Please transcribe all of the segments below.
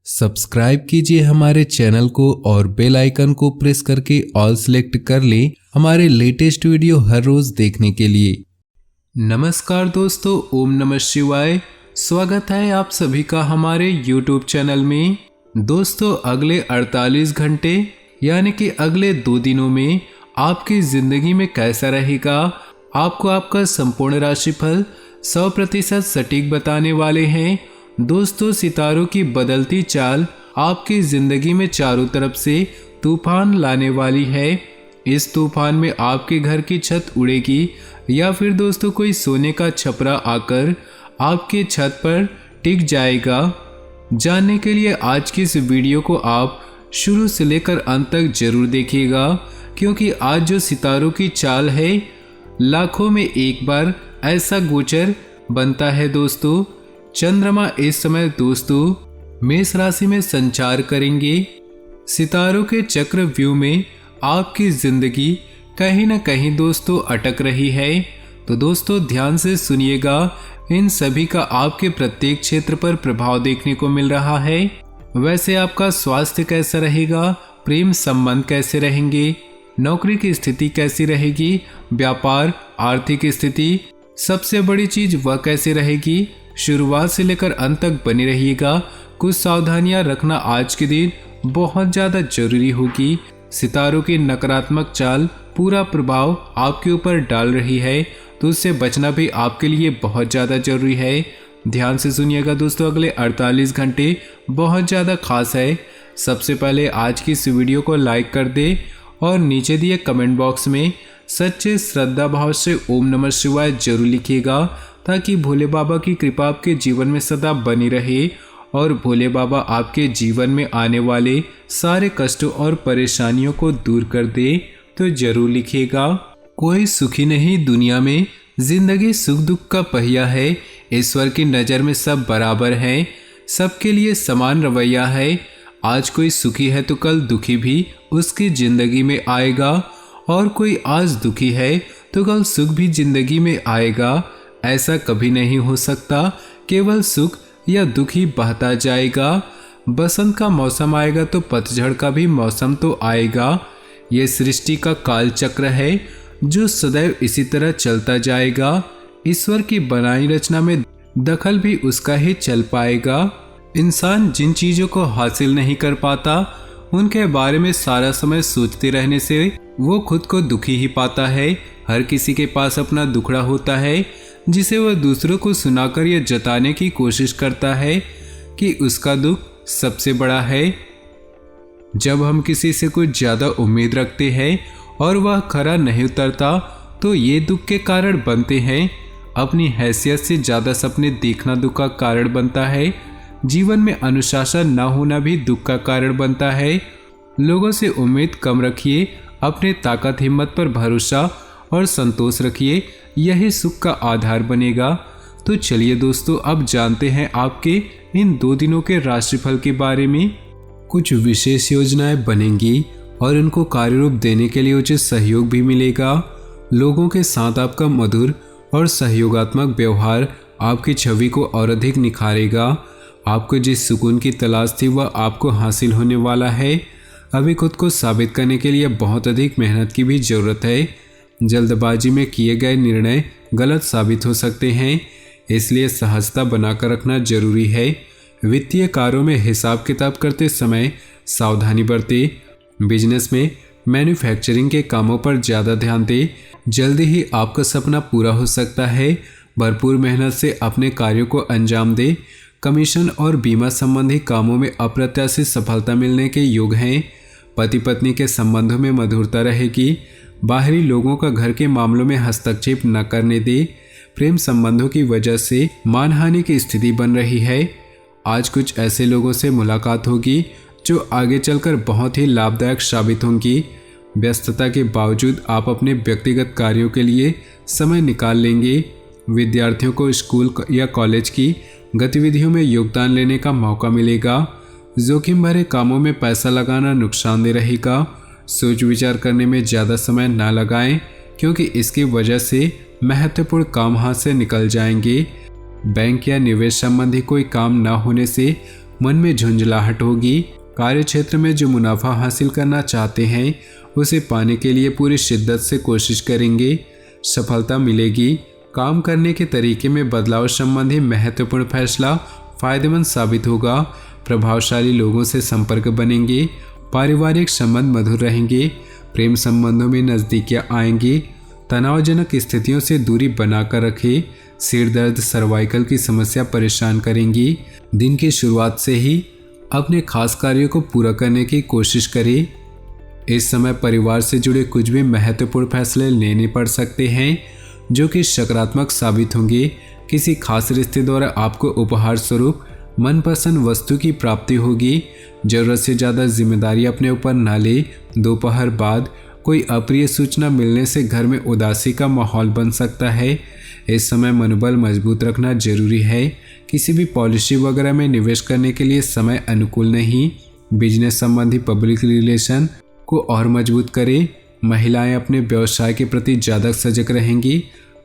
Subscribe कीजिए हमारे channel को और बेल आइकन को प्रेस करके ऑल सेलेक्ट कर लें हमारे लेटेस्ट वीडियो हर रोज देखने के लिए। नमस्कार दोस्तों, ओम नमः शिवाय। स्वागत है आप सभी का हमारे YouTube चैनल में। दोस्तों, अगले 48 घंटे यानी कि अगले 2 दिनों में आपकी जिंदगी में कैसा रहेगा, आपको आपका संपूर्ण राशिफल 100% सटीक बताने वाले हैं। दोस्तों, सितारों की बदलती चाल आपकी जिंदगी में चारों तरफ से तूफान लाने वाली है। इस तूफान में आपके घर की छत उड़ेगी या फिर दोस्तों कोई सोने का छपरा आकर आपके छत पर टिक जाएगा। जानने के लिए आज की इस वीडियो को आप शुरू से लेकर अंत तक जरूर देखिएगा, क्योंकि आज जो सितारों की चाल है लाखों में एक बार ऐसा गोचर बनता है। दोस्तों, चंद्रमा इस समय दोस्तों मेष राशि में संचार करेंगे। सितारों के चक्रव्यूह में आपकी जिंदगी कहीं ना कहीं दोस्तों अटक रही है, तो दोस्तों ध्यान से सुनिएगा। इन सभी का आपके प्रत्येक क्षेत्र पर प्रभाव देखने को मिल रहा है। वैसे आपका स्वास्थ्य कैसा रहेगा, प्रेम संबंध कैसे रहेंगे, नौकरी की स्थिति कैसी रहेगी, व्यापार आर्थिक स्थिति, सबसे बड़ी चीज वह कैसे रहेगी, शुरुआत से लेकर अंत तक बने रहिएगा। कुछ सावधानियां रखना आज के दिन बहुत ज्यादा जरूरी होगी। सितारों की नकारात्मक चाल पूरा प्रभाव आपके ऊपर डाल रही है, तो उससे बचना भी आपके लिए बहुत ज्यादा जरूरी है। ध्यान से सुनिएगा दोस्तों, अगले 48 घंटे बहुत ज्यादा खास है। सबसे पहले आज की इस वीडियो को लाइक कर दे और नीचे दिए कमेंट बॉक्स में सच्चे श्रद्धा भाव से ओम नमः शिवाय जरूर लिखिएगा, ताकि भोले बाबा की कृपा आपके जीवन में सदा बनी रहे और भोले बाबा आपके जीवन में आने वाले सारे कष्टों और परेशानियों को दूर कर दे। तो जरूर लिखिएगा। कोई सुखी नहीं दुनिया में, जिंदगी सुख दुख का पहिया है। ईश्वर की नज़र में सब बराबर हैं, सबके लिए समान रवैया है। आज कोई सुखी है तो कल दुखी भी उसकी जिंदगी में आएगा, और कोई आज दुखी है तो कल सुख भी जिंदगी में आएगा। ऐसा कभी नहीं हो सकता, केवल सुख या दुख ही बहता जाएगा। बसंत का मौसम आएगा तो पतझड़ का भी मौसम तो आएगा। ये सृष्टि का काल चक्र है जो सदैव इसी तरह चलता जाएगा। ईश्वर की बनाई रचना में दखल भी उसका ही चल पाएगा। इंसान जिन चीजों को हासिल नहीं कर पाता उनके बारे में सारा समय सोचते रहने से वो खुद को दुखी ही पाता है। हर किसी के पास अपना दुखड़ा होता है, जिसे वह दूसरों को सुनाकर यह जताने की कोशिश करता है कि उसका दुख सबसे बड़ा है। जब हम किसी से कुछ ज्यादा उम्मीद रखते हैं और वह खरा नहीं उतरता, तो ये दुख के कारण बनते हैं। अपनी हैसियत से ज्यादा सपने देखना दुख का कारण बनता है। जीवन में अनुशासन न होना भी दुख का कारण बनता है। लोगों से उम्मीद कम रखिए, अपने ताकत हिम्मत पर भरोसा और संतोष रखिए, यही सुख का आधार बनेगा। तो चलिए दोस्तों, अब जानते हैं आपके इन 2 दिनों के राशिफल के बारे में। कुछ विशेष योजनाएं बनेंगी और इनको कार्यरूप देने के लिए उचित सहयोग भी मिलेगा। लोगों के साथ आपका मधुर और सहयोगात्मक व्यवहार आपकी छवि को और अधिक निखारेगा। आपको जिस सुकून की तलाश थी वह आपको हासिल होने वाला है। अभी खुद को साबित करने के लिए बहुत अधिक मेहनत की भी जरूरत है। जल्दबाजी में किए गए निर्णय गलत साबित हो सकते हैं, इसलिए सहजता बनाकर रखना जरूरी है। वित्तीय कार्यों में हिसाब किताब करते समय सावधानी बरतें। बिजनेस में मैन्युफैक्चरिंग के कामों पर ज़्यादा ध्यान दें, जल्दी ही आपका सपना पूरा हो सकता है। भरपूर मेहनत से अपने कार्यों को अंजाम दें। कमीशन और बीमा संबंधी कामों में अप्रत्याशित सफलता मिलने के योग हैं। पति पत्नी के संबंधों में मधुरता रहेगी। बाहरी लोगों का घर के मामलों में हस्तक्षेप न करने दे। प्रेम संबंधों की वजह से मानहानि की स्थिति बन रही है। आज कुछ ऐसे लोगों से मुलाकात होगी जो आगे चलकर बहुत ही लाभदायक साबित होंगी। व्यस्तता के बावजूद आप अपने व्यक्तिगत कार्यों के लिए समय निकाल लेंगे। विद्यार्थियों को स्कूल या कॉलेज की गतिविधियों में योगदान लेने का मौका मिलेगा। जोखिम भरे कामों में पैसा लगाना नुकसानदेह रहेगा। सोच विचार करने में ज़्यादा समय न लगाएं, क्योंकि इसकी वजह से महत्वपूर्ण काम हाथ से निकल जाएंगे। बैंक या निवेश संबंधी कोई काम न होने से मन में झुंझलाहट होगी। कार्य क्षेत्र में जो मुनाफा हासिल करना चाहते हैं उसे पाने के लिए पूरी शिद्दत से कोशिश करेंगे, सफलता मिलेगी। काम करने के तरीके में बदलाव संबंधी महत्वपूर्ण फैसला फायदेमंद साबित होगा। प्रभावशाली लोगों से संपर्क बनेंगे, पारिवारिक संबंध मधुर रहेंगे, प्रेम संबंधों में नज़दीकियां आएंगी। तनावजनक स्थितियों से दूरी बनाकर रखें। सिर दर्द, सर्वाइकल की समस्या परेशान करेंगी। दिन की शुरुआत से ही अपने खास कार्यों को पूरा करने की कोशिश करें। इस समय परिवार से जुड़े कुछ भी महत्वपूर्ण फैसले लेने पड़ सकते हैं जो कि सकारात्मक साबित होंगे। किसी खास रिश्ते द्वारा आपको उपहार स्वरूप मनपसंद वस्तु की प्राप्ति होगी। जरूरत से ज़्यादा जिम्मेदारी अपने ऊपर न ले। दोपहर बाद कोई अप्रिय सूचना मिलने से घर में उदासी का माहौल बन सकता है। इस समय मनोबल मजबूत रखना जरूरी है। किसी भी पॉलिसी वगैरह में निवेश करने के लिए समय अनुकूल नहीं। बिजनेस संबंधी पब्लिक रिलेशन को और मजबूत करें। महिलाएं अपने व्यवसाय के प्रति ज़्यादा सजग रहेंगी,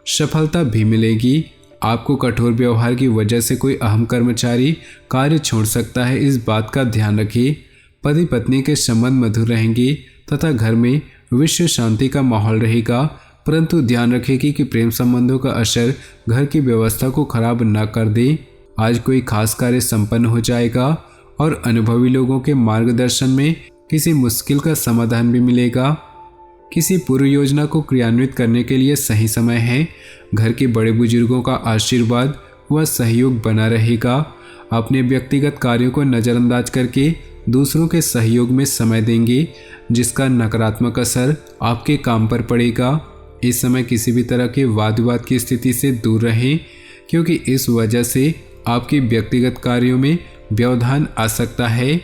सफलता भी मिलेगी। आपको कठोर व्यवहार की वजह से कोई अहम कर्मचारी कार्य छोड़ सकता है, इस बात का ध्यान रखिए। पति पत्नी के संबंध मधुर रहेंगे तथा घर में विश्व शांति का माहौल रहेगा, परंतु ध्यान रखेगी कि प्रेम संबंधों का असर घर की व्यवस्था को खराब न कर दे। आज कोई खास कार्य संपन्न हो जाएगा और अनुभवी लोगों के मार्गदर्शन में किसी मुश्किल का समाधान भी मिलेगा। किसी पूर्व योजना को क्रियान्वित करने के लिए सही समय है। घर के बड़े बुजुर्गों का आशीर्वाद व सहयोग बना रहेगा। अपने व्यक्तिगत कार्यों को नज़रअंदाज करके दूसरों के सहयोग में समय देंगे, जिसका नकारात्मक असर आपके काम पर पड़ेगा। इस समय किसी भी तरह के वाद विवाद की स्थिति से दूर रहें, क्योंकि इस वजह से आपके व्यक्तिगत कार्यों में व्यवधान आ सकता है।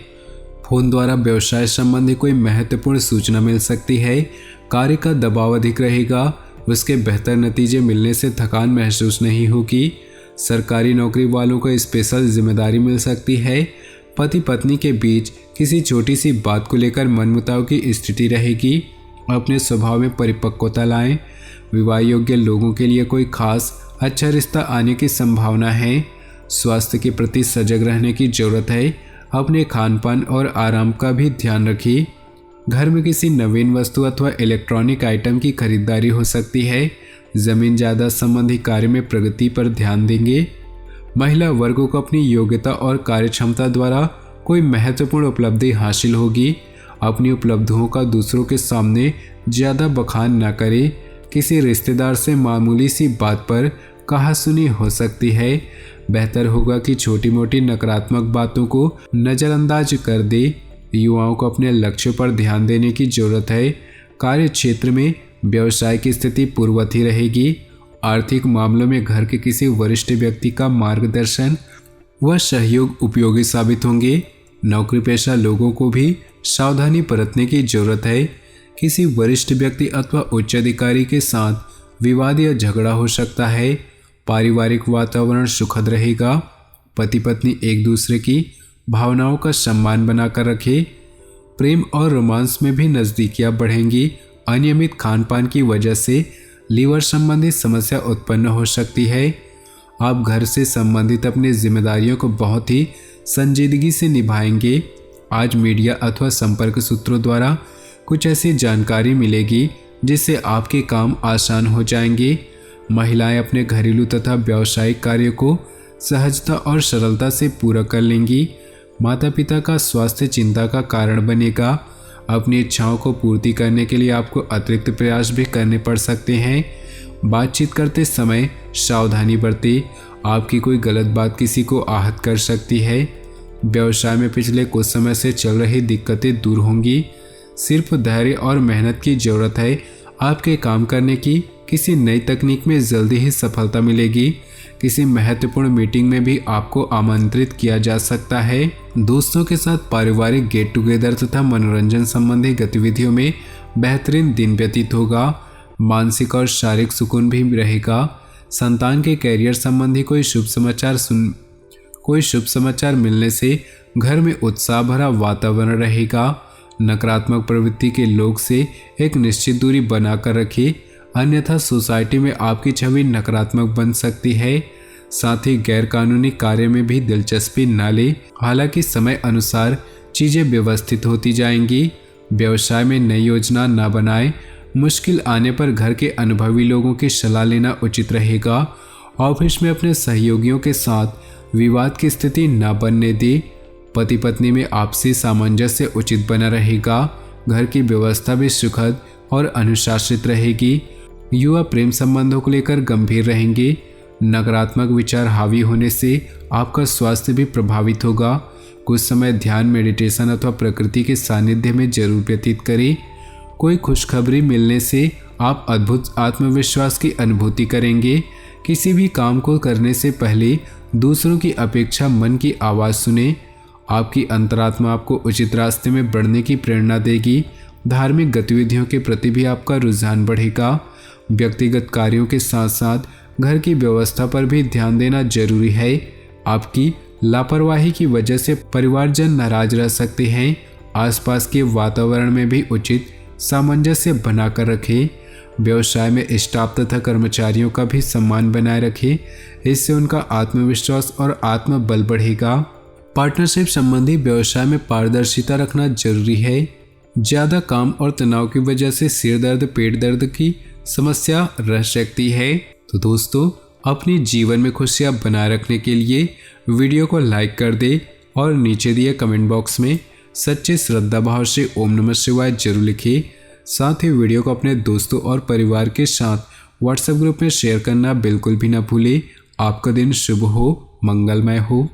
फोन द्वारा व्यवसाय संबंधी कोई महत्वपूर्ण सूचना मिल सकती है। कार्य का दबाव अधिक रहेगा, उसके बेहतर नतीजे मिलने से थकान महसूस नहीं होगी। सरकारी नौकरी वालों को स्पेशल जिम्मेदारी मिल सकती है। पति पत्नी के बीच किसी छोटी सी बात को लेकर मनमुटाव की स्थिति रहेगी। अपने स्वभाव में परिपक्वता लाएं। विवाह योग्य लोगों के लिए कोई खास अच्छा रिश्ता आने की संभावना है। स्वास्थ्य के प्रति सजग रहने की जरूरत है। अपने खान पान और आराम का भी ध्यान रखिए। घर में किसी नवीन वस्तु अथवा इलेक्ट्रॉनिक आइटम की खरीदारी हो सकती है। जमीन जायदाद संबंधी कार्य में प्रगति पर ध्यान देंगे। महिला वर्गों को अपनी योग्यता और कार्यक्षमता द्वारा कोई महत्वपूर्ण उपलब्धि हासिल होगी। अपनी उपलब्धियों का दूसरों के सामने ज़्यादा बखान न करें। किसी रिश्तेदार से मामूली सी बात पर कहासुनी हो सकती है। बेहतर होगा कि छोटी मोटी नकारात्मक बातों को नज़रअंदाज कर दे। युवाओं को अपने लक्ष्य पर ध्यान देने की जरूरत है। कार्य क्षेत्र में व्यवसाय की स्थिति पूर्ववत ही रहेगी। आर्थिक मामलों में घर के किसी वरिष्ठ व्यक्ति का मार्गदर्शन व सहयोग उपयोगी साबित होंगे। नौकरी पेशा लोगों को भी सावधानी बरतने की जरूरत है। किसी वरिष्ठ व्यक्ति अथवा उच्च अधिकारी के साथ विवाद या झगड़ा हो सकता है। पारिवारिक वातावरण सुखद रहेगा। पति पत्नी एक दूसरे की भावनाओं का सम्मान बनाकर रखें। प्रेम और रोमांस में भी नज़दीकियां बढ़ेंगी। अनियमित खान पान की वजह से लीवर संबंधी समस्या उत्पन्न हो सकती है। आप घर से संबंधित अपनी जिम्मेदारियों को बहुत ही संजीदगी से निभाएंगे। आज मीडिया अथवा संपर्क सूत्रों द्वारा कुछ ऐसी जानकारी मिलेगी जिससे आपके काम आसान हो जाएंगे। महिलाएं अपने घरेलू तथा व्यावसायिक कार्यों को सहजता और सरलता से पूरा कर लेंगी। माता पिता का स्वास्थ्य चिंता का कारण बनेगा। अपनी इच्छाओं को पूर्ति करने के लिए आपको अतिरिक्त प्रयास भी करने पड़ सकते हैं। बातचीत करते समय सावधानी बरतें। आपकी कोई गलत बात किसी को आहत कर सकती है। व्यवसाय में पिछले कुछ समय से चल रही दिक्कतें दूर होंगी। सिर्फ धैर्य और मेहनत की ज़रूरत है। आपके काम करने की किसी नई तकनीक में जल्दी ही सफलता मिलेगी। किसी महत्वपूर्ण मीटिंग में भी आपको आमंत्रित किया जा सकता है। दोस्तों के साथ पारिवारिक गेट टुगेदर तथा मनोरंजन संबंधी गतिविधियों में बेहतरीन दिन व्यतीत होगा। मानसिक और शारीरिक सुकून भी रहेगा। संतान के कैरियर संबंधी कोई शुभ समाचार मिलने से घर में उत्साह भरा वातावरण रहेगा। नकारात्मक प्रवृत्ति के लोग से एक निश्चित दूरी बनाकर रखें, अन्यथा सोसाइटी में आपकी छवि नकारात्मक बन सकती है। साथ ही गैर कानूनी कार्य में भी दिलचस्पी न ले। हालांकि समय अनुसार चीजें व्यवस्थित होती जाएंगी। व्यवसाय में नई योजना न बनाएं। मुश्किल आने पर घर के अनुभवी लोगों की सलाह लेना उचित रहेगा। ऑफिस में अपने सहयोगियों के साथ विवाद की स्थिति न बनने दे। पति पत्नी में आपसी सामंजस्य उचित बना रहेगा। घर की व्यवस्था भी सुखद और अनुशासित रहेगी। युवा प्रेम संबंधों को लेकर गंभीर रहेंगे। नकारात्मक विचार हावी होने से आपका स्वास्थ्य भी प्रभावित होगा। कुछ समय ध्यान, मेडिटेशन अथवा प्रकृति के सानिध्य में जरूर व्यतीत करें। कोई खुशखबरी मिलने से आप अद्भुत आत्मविश्वास की अनुभूति करेंगे। किसी भी काम को करने से पहले दूसरों की अपेक्षा मन की आवाज़ सुने। आपकी अंतरात्मा आपको उचित रास्ते में बढ़ने की प्रेरणा देगी। धार्मिक गतिविधियों के प्रति भी आपका रुझान बढ़ेगा। व्यक्तिगत कार्यों के साथ साथ घर की व्यवस्था पर भी ध्यान देना जरूरी है। आपकी लापरवाही की वजह से परिवारजन नाराज रह सकते हैं। आसपास के वातावरण में भी उचित सामंजस्य बनाकर रखें। व्यवसाय में स्टाफ तथा कर्मचारियों का भी सम्मान बनाए रखें। इससे उनका आत्मविश्वास और आत्मबल बढ़ेगा। पार्टनरशिप संबंधी व्यवसाय में पारदर्शिता रखना जरूरी है। ज़्यादा काम और तनाव की वजह से सिर दर्द, पेट दर्द की समस्या रह सकती है। तो दोस्तों, अपनी जीवन में खुशियाँ बनाए रखने के लिए वीडियो को लाइक कर दे और नीचे दिए कमेंट बॉक्स में सच्चे श्रद्धा भाव से ओम नमः शिवाय जरूर लिखिए। साथ ही वीडियो को अपने दोस्तों और परिवार के साथ व्हाट्सएप ग्रुप में शेयर करना बिल्कुल भी ना भूलें। आपका दिन शुभ हो, मंगलमय हो।